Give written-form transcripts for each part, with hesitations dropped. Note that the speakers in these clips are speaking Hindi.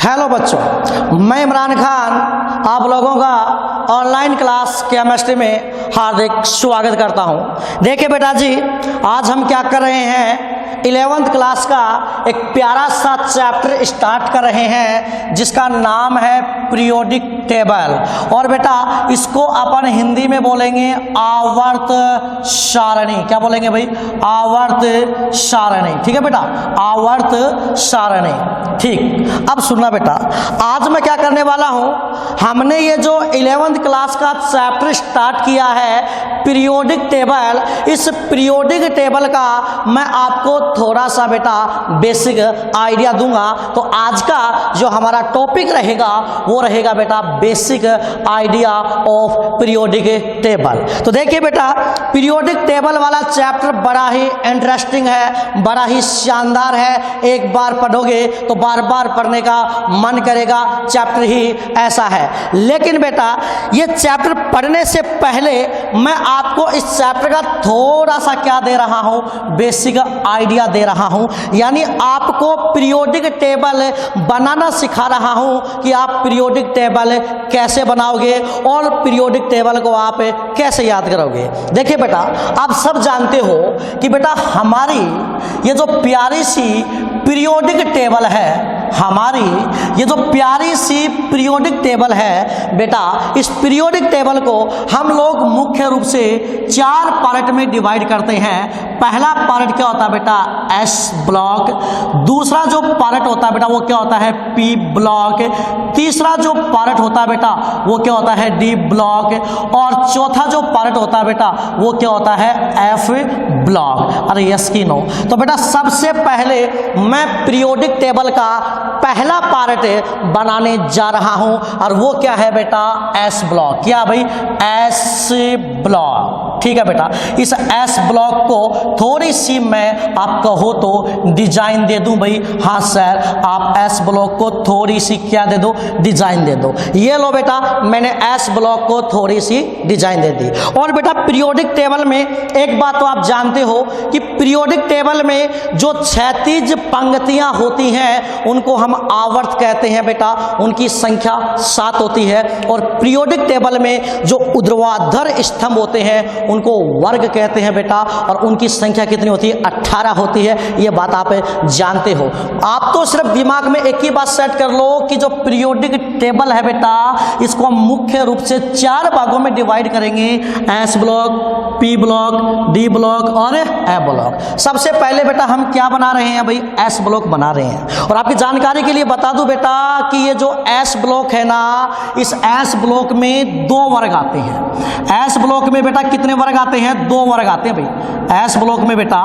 हेलो बच्चों, मैं इमरान खान आप लोगों का ऑनलाइन क्लास केमिस्ट्री में हार्दिक स्वागत करता हूं। देखिए बेटा जी, आज हम क्या कर रहे हैं, 11th क्लास का एक प्यारा सा चैप्टर स्टार्ट कर रहे हैं जिसका नाम है पीरियोडिक टेबल। और बेटा इसको अपन हिंदी में बोलेंगे आवर्त सारणी। क्या बोलेंगे भाई? आवर्त सारणी। ठीक है बेटा, आवर्त सारणी। ठीक, अब सुनना बेटा, आज मैं क्या करने वाला हूं, हमने ये जो 11th क्लास का चैप्टर स्टार्ट किया है पीरियोडिक टेबल, इस पीरियोडिक टेबल का मैं आपको थोड़ा सा बेटा बेसिक आइडिया दूंगा। तो आज का जो हमारा टॉपिक रहेगा वो रहेगा बेटा basic idea of periodic table. तो देखिए बेटा, पीरियोडिक टेबल वाला चैप्टर बड़ा ही इंटरेस्टिंग है, बड़ा ही शानदार है। एक बार पढ़ोगे तो बार बार पढ़ने का मन करेगा, चैप्टर ही ऐसा है। लेकिन बेटा ये चैप्टर पढ़ने से पहले मैं आपको इस चैप्टर का थोड़ा सा क्या दे रहा हूं, बेसिक आइडिया दे रहा हूं। यानी आपको पीरियोडिक टेबल बनाना सिखा रहा हूं कि आप पीरियोडिक टेबल कैसे बनाओगे और पीरियोडिक टेबल को आप कैसे याद करोगे। देखिए बेटा, आप सब जानते हो कि बेटा हमारी ये जो प्यारी सी पीरियोडिक टेबल है, हमारी ये जो प्यारी सी पीरियोडिक टेबल है बेटा, इस पीरियोडिक टेबल को हम लोग मुख्य रूप से 4 पार्ट में डिवाइड करते हैं। पहला पार्ट क्या होता है बेटा? S block. दूसरा जो पार्ट होता है बेटा वो क्या होता है? P block. तीसरा जो पार्ट होता है बेटा वो क्या होता है? D block. और चौथा जो पार्ट होता है बेटा वो क्या होता है? F block. अरे यस की नो? तो बेटा सबसे पहले मैं पीरियोडिक टेबल का पहला पार्ट बनाने जा रहा हूं और वो क्या है बेटा? S block. क्या भाई? S block. ठीक है बेटा, इस एस ब्लॉक को थोड़ी सी मैं आप कहो तो डिजाइन दे दूं भाई। हाँ सर, आप एस ब्लॉक को थोड़ी सी क्या दे दो? डिजाइन दे दो। ये लो बेटा, मैंने एस ब्लॉक को थोड़ी सी डिजाइन दे दी। और बेटा पीरियोडिक टेबल में एक बात तो आप जानते हो कि पीरियोडिक टेबल में जो क्षैतिज पंक्तियां होती हैं उनको हम आवर्त कहते हैं बेटा, उनकी संख्या 7 होती है। और पीरियोडिक टेबल में जो ऊर्ध्वाधर स्तंभ होते हैं उनको वर्ग कहते हैं बेटा, और उनकी संख्या कितनी होती है? 18 होती है। ये बात आप जानते हो। आप तो सिर्फ दिमाग में एक ही बात सेट कर लो कि जो पीरियोडिक टेबल है बेटा, इसको हम मुख्य रूप से 4 भागों में डिवाइड करेंगे, S block, P block, D block और ए ब्लॉक। सबसे पहले बेटा हम क्या बना रहे हैं भाई? एस ब्लॉक बना रहे हैं। और आपकी जानकारी के लिए बता दूं बेटा कि ये जो एस ब्लॉक है ना, इस एस ब्लॉक में 2 वर्ग आते हैं। एस ब्लॉक में बेटा कितने वर्ग आते हैं? 2 वर्ग आते हैं भाई। एस ब्लॉक में बेटा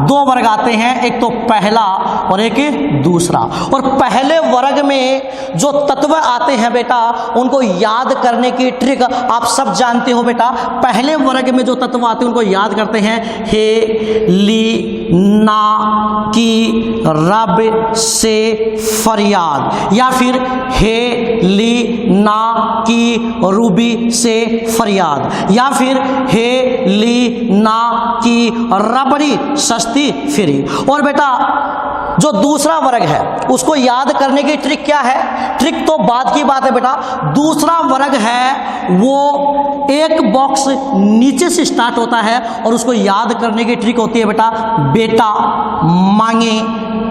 2 वर्ग आते हैं, एक तो पहला और एक दूसरा। और पहले वर्ग में जो तत्व आते हैं बेटा उनको याद करने की ट्रिक आप सब जानते हो बेटा। पहले वर्ग में जो तत्व आते हैं उनको याद करते हैं हे, ली, ना, की, रब, से, फरियाद, या फिर हे, ली, ना, की, रूबी, से, फरियाद, या फिर हे, ली, ना, की, रबड़ी, सस्ती, फिरी। और बेटा जो दूसरा वर्ग है उसको याद करने की ट्रिक क्या है? ट्रिक तो बाद की बात है बेटा। दूसरा वर्ग है वो एक बॉक्स नीचे से स्टार्ट होता है और उसको याद करने की ट्रिक होती है बेटा, बेटा मांगे,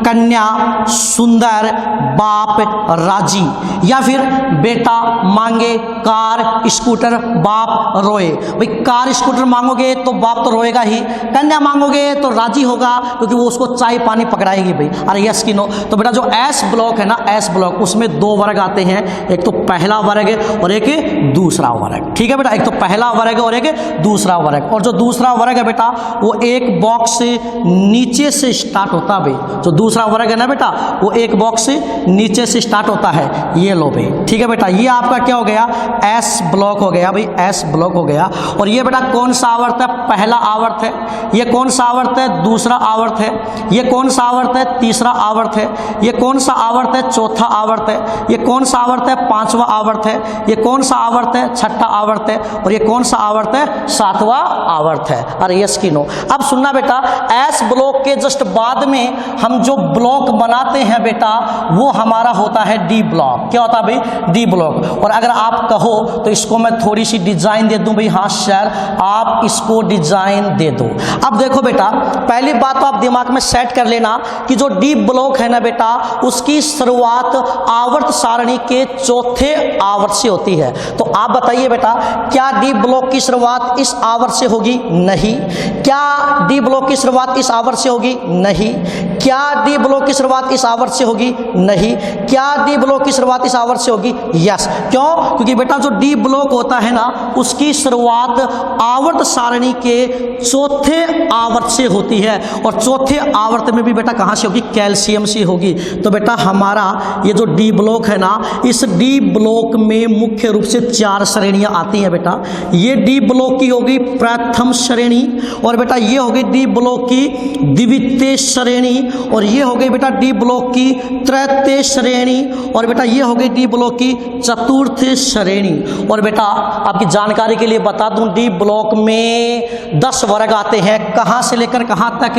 कन्या सुंदर, बाप राजी, या फिर बेटा मांगे कार स्कूटर, बाप रोए। भाई कार स्कूटर मांगोगे तो बाप तो रोएगा ही, कन्या मांगोगे तो राजी होगा क्योंकि वो उसको चाय पानी पकड़ाएगी भाई। अरे यस की नो? तो बेटा जो एस ब्लॉक है ना, एस ब्लॉक, उसमें 2 वर्ग आते हैं, एक तो पहला वर्ग और एक दूसरा वर्ग। ठीक है बेटा, एक तो पहला वर्ग और एक दूसरा वर्ग। और जो दूसरा वर्ग है बेटा वो एक बॉक्स से नीचे से स्टार्ट होता है भाई। जो दूसरा वर्ग है ना बेटा वो एक बॉक्स से नीचे से स्टार्ट होता है। ये लो भाई, ठीक है बेटा, ये आपका क्या हो गया? एस ब्लॉक हो गया भाई, एस ब्लॉक हो गया। और ये बेटा कौन सा आवर्त है? पहला आवर्त है। ये कौन सा आवर्त है? दूसरा आवर्त है। ये कौन सा आवर्त है? तीसरा आवर्त है। ये कौन सा आवर्त है? चौथा आवर्त है। ये कौन सा आवर्त है? 5वां आवर्त है। ये कौन सा आवर्त है? 6ठा आवर्त है। और ये कौन सा आवर्त है? 7वां आवर्त है। अरे यस की नो? अब सुनना बेटा, एस ब्लॉक के जस्ट बाद में हम जो ब्लॉक बनाते हैं बेटा वो हमारा होता है डी ब्लॉक। क्या होता है भाई? D block. और अगर आप कहो तो इसको मैं थोड़ी सी डिजाइन दे दूं भाई, हाँ सर आप इसको डिजाइन दे दो। अब देखो बेटा, पहली बात तो आप दिमाग में सेट कर लेना कि जो डी ब्लॉक है ना बेटा, उसकी शुरुआत आवर्त सारणी के चौथे आवर्त से होती है। तो आप बताइए बेटा, क्या डी ब्लॉक की शुरुआत इस आवर्त से होगी? नहीं। क्या डी ब्लॉक की शुरुआत इस आवर्त से होगी? नहीं। क्या डी ब्लॉक की शुरुआत इस आवर्त से होगी? नहीं। क्या डी ब्लॉक की शुरुआत इस आवर्त से होगी? यस। क्यों? क्योंकि बेटा जो डी ब्लॉक होता है ना, उसकी शुरुआत आवर्त सारणी के चौथे आवर्त से होती है। और चौथे आवर्त में भी बेटा कहाँ से होगी? कैल्शियम से होगी। तो बेटा हमारा ये जो डी ब्लॉक है ना, इस डी ब्लॉक में मुख्य रूप से 4 श्रेणियां आती हैं बेटा। ये डी ब्लॉक की होगी प्रथम श्रेणी, और बेटा ये होगी डी ब्लॉक की द्वितीय श्रेणी, और ये हो गई बेटा डी ब्लॉक की तृतीय श्रेणी, और बेटा ये हो गई डी ब्लॉक की चतुर्थ श्रेणी। और बेटा आपकी जानकारी के लिए बता दूं, डी ब्लॉक में 10 वर्ग आते हैं। कहाँ से लेकर कहाँ तक?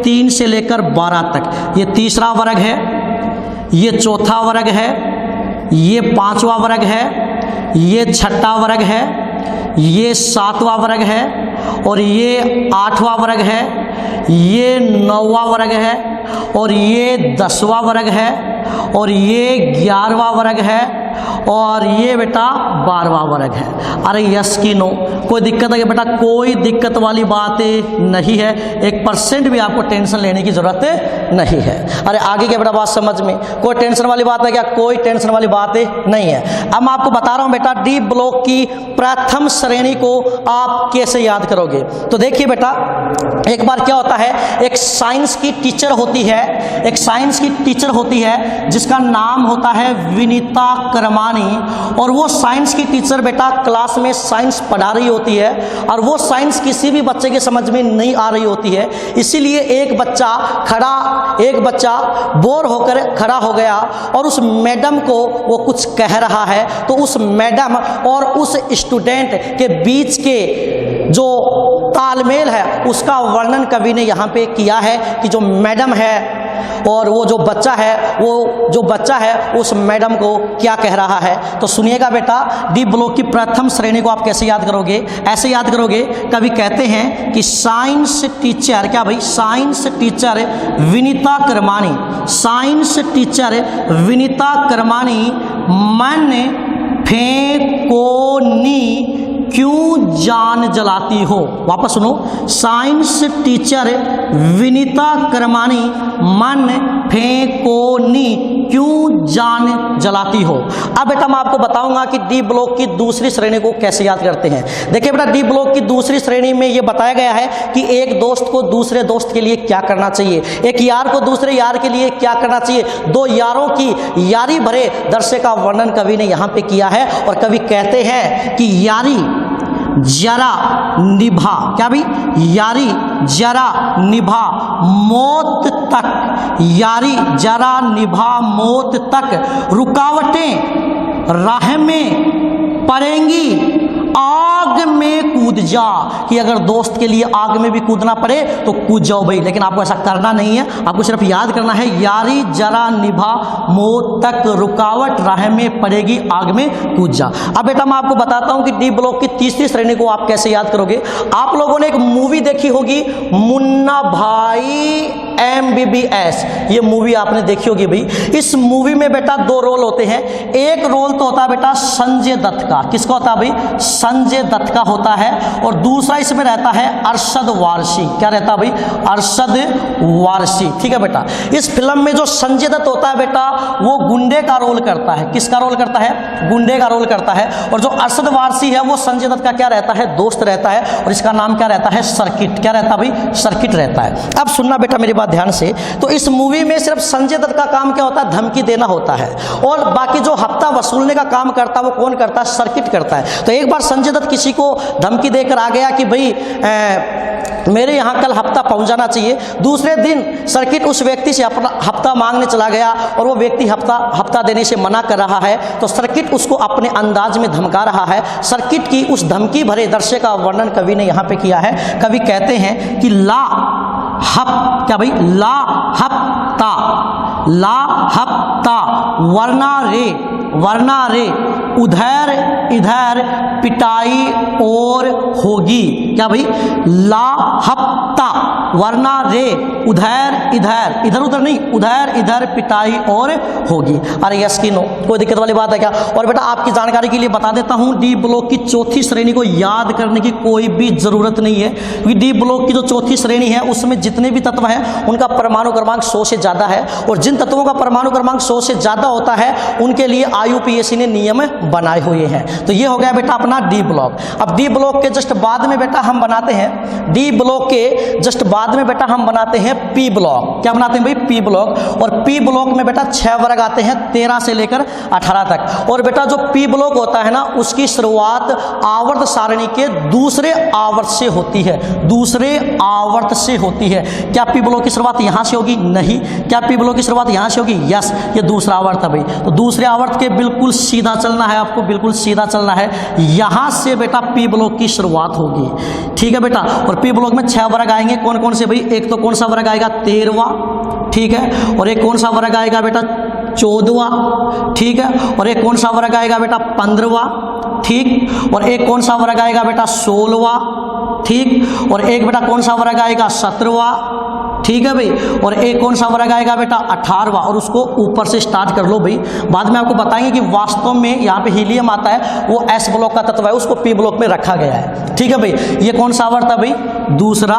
3 से लेकर 12 तक। ये तीसरा वर्ग है, ये चौथा वर्ग है, ये 5वां वर्ग है, ये 6ठा वर्ग है, ये 7वां वर्ग है, और ये 8वां वर्ग है, ये 9वां वर्ग है, और ये 10वां वर्ग है, और ये 11वां वर्ग है, और ये बेटा 12वां वर्ग है। अरे यस की नो? कोई दिक्कत है बेटा? कोई दिक्कत वाली बात नहीं है। 1% भी आपको टेंशन लेने की जरूरत नहीं है। अरे आगे क्या बेटा बात समझ में? कोई टेंशन वाली बात है क्या? कोई टेंशन वाली बात नहीं है। अब मैं आपको बता रहा हूं बेटा, डी ब्लॉक की प्रथम श्रेणी को आप कैसे याद करोगे। तो देखिए बेटा, एक बार क्या होता है, एक साइंस की टीचर होती है, एक साइंस की टीचर होती है जिसका नाम होता है विनीता करमानी। और वो साइंस की टीचर बेटा क्लास में साइंस पढ़ा रही होती है, और वो साइंस किसी भी बच्चे के समझ में नहीं आ रही होती है। इसीलिए एक बच्चा बोर होकर खड़ा हो गया और उस मैडम को वो कुछ कह रहा है। तो उस मैडम और उस स्टूडेंट के बीच के जो तालमेल है उसका वर्णन कवि ने यहाँ पे किया है कि जो मैडम है और वो जो बच्चा है उस मैडम को क्या कह रहा है। तो सुनिएगा बेटा, डी ब्लॉक की प्रथम श्रेणी को आप कैसे याद करोगे? ऐसे याद करोगे, कभी कहते हैं कि साइंस टीचर, क्या भाई? Science teacher Vinita करमानी, science teacher Vinita करमानी मन फेंकोनी क्यों जान जलाती हो। वापस सुनो, साइंस टीचर विनीता करमानी मन फेंकोनी क्यों जान जलाती हो। अब बेटा मैं आपको बताऊंगा कि डी ब्लॉक की दूसरी श्रेणी को कैसे याद करते हैं। देखिए बेटा, डी ब्लॉक की दूसरी श्रेणी में यह बताया गया है कि एक दोस्त को दूसरे दोस्त के लिए क्या करना चाहिए, एक यार को दूसरे यार के लिए क्या करना चाहिए। 2 यारों की यारी भरे दृश्य का वर्णन कवि ने यहाँ पे किया है। और कवि कहते हैं कि यारी जरा निभा, क्या भाई? यारी जरा निभा मौत तक, यारी जरा निभा मौत तक, रुकावटें राह में पड़ेंगी आग में कूद जा। कि अगर दोस्त के लिए आग में भी कूदना पड़े तो कूद जाओ भाई, लेकिन आपको ऐसा करना नहीं है। आपको सिर्फ याद करना है, यारी जरा निभा मौत तक, रुकावट राह में पड़ेगी आग में कूद जा। अब बेटा मैं आपको बताता हूं कि डी ब्लॉक की तीसरी श्रेणी को आप कैसे याद करोगे। आप लोगों ने एक मूवी देखी होगी, मुन्ना भाई MBBS। ये मूवी आपने देखी होगी भाई। इस मूवी में बेटा 2 रोल होते हैं। एक रोल तो होता है बेटा संजय दत्त का। किसका होता है भाई? संजय दत्त का होता है। और दूसरा इसमें रहता है अरशद वारसी। क्या रहता है भाई? अरशद वारसी। ठीक है बेटा। इस फिल्म में जो संजय दत्त होता है बेटा, वो गुंडे का रोल करता है। किसका रोल करता है? गुंडे का रोल करता है। और जो अरशद वारसी है वो संजय दत्त का क्या रहता है? दोस्त रहता है। और इसका नाम क्या रहता है? सर्किट। क्या रहता है भाई? सर्किट रहता है। अब सुनना बेटा मेरी बात ध्यान से। तो इस मूवी में सिर्फ संजय दत्त का काम क्या होता है? धमकी देना होता है। और बाकी जो हफ्ता वसूलने का काम करता है वो कौन करता है? सर्किट करता है। तो एक बार संजय दत्त किसी को धमकी देकर आ गया कि भाई मेरे यहाँ कल हफ्ता पहुँचाना चाहिए। दूसरे दिन सर्किट उस व्यक्ति से अपना हफ्ता मांगने चला गया और वो व्यक्ति हफ्ता देने से मना कर रहा है। तो सर्किट उसको अपने अंदाज में धमका रहा है। सर्किट की उस धमकी भरे दृश्य का वर्णन कवि ने यहाँ पे किया है। कवि कहते हैं कि ला हप, क्या भाई, ला हप्ता, ला हप्ता, वरना रे, उधर इधर पिटाई और होगी, क्या भाई, ला हप्ता, वरना रे, उधर इधर, इधर उधर नहीं, उधर इधर पिटाई और होगी। अरे यस की नो, कोई दिक्कत वाली बात है क्या? और बेटा आपकी जानकारी के लिए बता देता हूं, डी ब्लॉक की चौथी श्रेणी को याद करने की कोई भी जरूरत नहीं है, क्योंकि डी ब्लॉक की जो चौथी श्रेणी है उसमें जितने भी तत्व हैं उनका परमाणु क्रमांक 100 से ज्यादा है, और जिन तत्वों का परमाणु क्रमांक 100 से ज्यादा होता है उनके लिए IUPAC ने नियम बनाए हुए हैं। तो ये हो गया बेटा अपना डी ब्लॉक। अब डी ब्लॉक के जस्ट बाद में बेटा हम बनाते हैं, डी ब्लॉक के जस्ट बाद में बेटा हम बनाते हैं पी ब्लॉक। क्या बनाते हैं भाई? P block. और पी ब्लॉक में बेटा 6 वर्ग आते हैं, 13 से लेकर 18 तक। और बेटा जो पी ब्लॉक होता है ना, उसकी शुरुआत आवर्त सारणी के दूसरे आवर्त से होती है, दूसरे आवर्त से होती है। क्या पी ब्लॉक की शुरुआत यहां से होगी? नहीं। क्या पी ब्लॉक की शुरुआत यहां से होगी? यस, ये दूसरा आवर्त है भाई। तो दूसरे आवर्त के बिल्कुल सीधा चलना है आपको, बिल्कुल सीधा चलना है, यहां से बेटा पी ब्लॉक की शुरुआत होगी। ठीक है बेटा। और पी ब्लॉक में 6 वर्ग आएंगे, कौन कौन से भाई? एक तो कौन सा वर्ग आएगा? 13वां, ठीक है। और एक कौन सा वर्ग आएगा बेटा? 14वां, ठीक है। और एक कौन सा वर्ग आएगा बेटा? 15वां, ठीक। और एक कौन सा वर्ग आएगा बेटा? 16वां, ठीक। और एक बेटा कौन सा वर्ग आएगा? 17वां, ठीक है भाई। और एक कौन सा वर्ग आएगा बेटा? 18वां। और उसको ऊपर से स्टार्ट कर लो भाई, बाद में आपको बताएंगे कि वास्तव में यहाँ पे हीलियम आता है, वो एस ब्लॉक का तत्व है, उसको पी ब्लॉक में रखा गया है। ठीक है भाई। ये कौन सा आवर्त है भाई? दूसरा।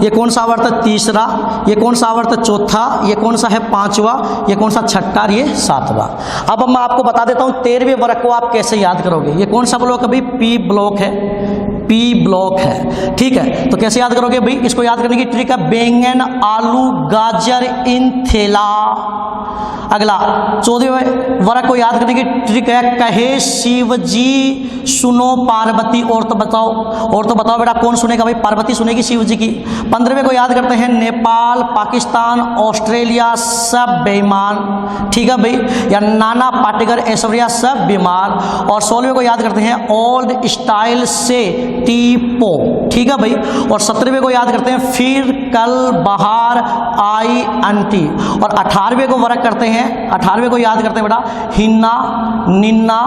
ये कौन सा आवर्त है? तीसरा। ये कौन सा आवर्त है? चौथा। ये कौन सा है? 5वां। ये कौन सा? छठा। ये 7वां। अब मैं आपको बता देता हूँ 13वें वर्ग को आप कैसे याद करोगे। ये कौन सा ब्लॉक है भाई? पी ब्लॉक है, पी ब्लॉक है, ठीक है। तो कैसे याद करोगे भाई? इसको याद करने की ट्रिक है बैंगन, आलू, गाजर इन थैला। अगला 14वें वर्ग को याद करने की ट्रिक है कहे शिव जी सुनो पार्वती। और तो बताओ बेटा कौन सुनेगा भाई? पार्वती सुनेगी शिव जी की। 15वें को याद करते हैं नेपाल, पाकिस्तान, ऑस्ट्रेलिया सब बेईमान, ठीक है भाई। या नाना पाटेकर, ऐश्वर्या सब बीमार। और 16वें को याद करते हैं ओल्ड स्टाइल से टीपो, ठीक है भाई। और 17वें को याद करते हैं फिर कल बाहर आई आंटी। और 18वें को वर्ग करते हैं, 18वें को याद करते हैं बेटा हिन्ना, निन्ना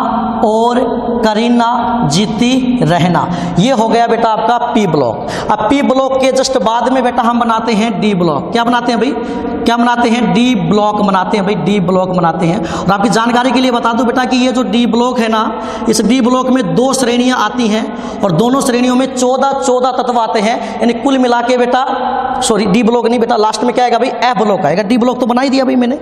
और करीना जीती रहना। ये हो गया बेटा आपका पी ब्लॉक। अब पी ब्लॉक के जस्ट बाद में बेटा हम बनाते हैं डी ब्लॉक। क्या बनाते हैं भाई? क्या बनाते हैं? डी ब्लॉक बनाते हैं भाई, डी ब्लॉक बनाते हैं। और आपकी जानकारी के लिए बता दूं बेटा कि ये जो डी ब्लॉक है ना, इस डी ब्लॉक में 2 श्रेणियां आती हैं, और दोनों श्रेणियों में 14 तत्व आते हैं। यानी कुल मिला के बेटा, सॉरी डी ब्लॉक नहीं बेटा, लास्ट में क्या आएगा भाई? एफ ब्लॉक आएगा। डी ब्लॉक तो बना ही दिया भाई मैंने,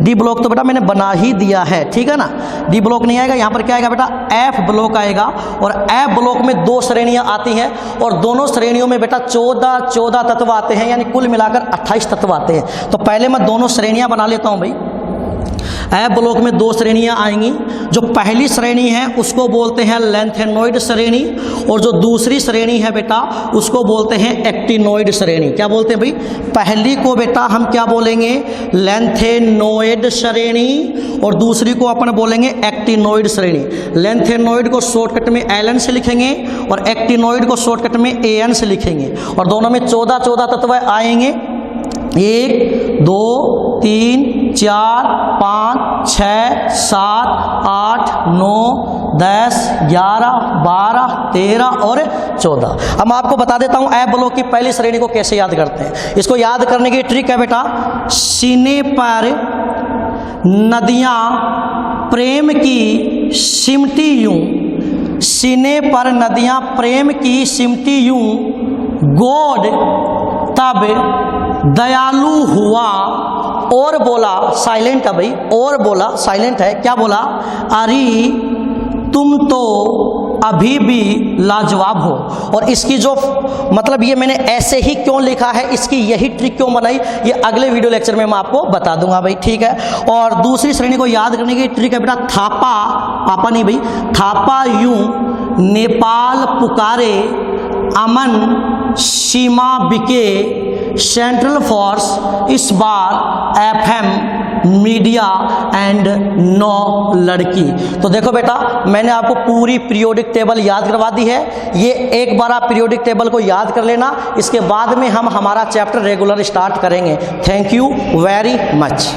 डी ब्लॉक तो बेटा मैंने बना ही दिया है, ठीक है ना। डी ब्लॉक नहीं आएगा, यहाँ पर क्या आएगा बेटा? एफ ब्लॉक आएगा। और एफ ब्लॉक में 2 श्रेणियां आती हैं, और दोनों श्रेणियों में बेटा 14 तत्व आते हैं, यानी कुल मिलाकर 28 तत्व आते हैं। तो पहले मैं दोनों श्रेणियां बना लेता हूं भाई। एफ ब्लॉक में 2 श्रेणियां आएंगी। जो पहली श्रेणी है उसको बोलते हैं लेंथेनोइड श्रेणी, और जो दूसरी श्रेणी है बेटा उसको बोलते हैं एक्टिनोइड श्रेणी। क्या बोलते हैं भाई? पहली को बेटा हम क्या बोलेंगे? लेंथेनोइड श्रेणी, और दूसरी को अपन बोलेंगे एक्टिनोइड श्रेणी। लेंथेनोइड को शॉर्टकट में एलन से लिखेंगे, और एक्टिनोइड को शॉर्टकट में एन से लिखेंगे। और दोनों में 14 तत्व आएंगे। 1 2 3 4 5 6 7 8 9 10 11 12 13 और 14। अब मैं आपको बता देता हूं एफ ब्लॉक की पहली श्रेणी को कैसे याद करते हैं। इसको याद करने की ट्रिक है बेटा, सीने पर नदियां प्रेम की सिमटी यूं, सीने पर नदियां प्रेम की सिमटी यूं, गॉड तब दयालु हुआ और बोला, साइलेंट है भाई, और बोला, साइलेंट है, क्या बोला? अरे तुम तो अभी भी लाजवाब हो। और इसकी जो मतलब ये मैंने ऐसे ही क्यों लिखा है, इसकी यही ट्रिक क्यों बनाई, ये अगले वीडियो लेक्चर में मैं आपको बता दूंगा भाई, ठीक है। और दूसरी श्रेणी को याद करने की ट्रिक है बेटा थापा, पापा नहीं भाई, थापा यूं नेपाल पुकारे, अमन सीमा बिके, सेंट्रल फोर्स इस बार FM मीडिया एंड नो लड़की। तो देखो बेटा, मैंने आपको पूरी पीरियोडिक टेबल याद करवा दी है। ये एक बार आप पीरियोडिक टेबल को याद कर लेना, इसके बाद में हम हमारा चैप्टर रेगुलर स्टार्ट करेंगे। Thank you very much.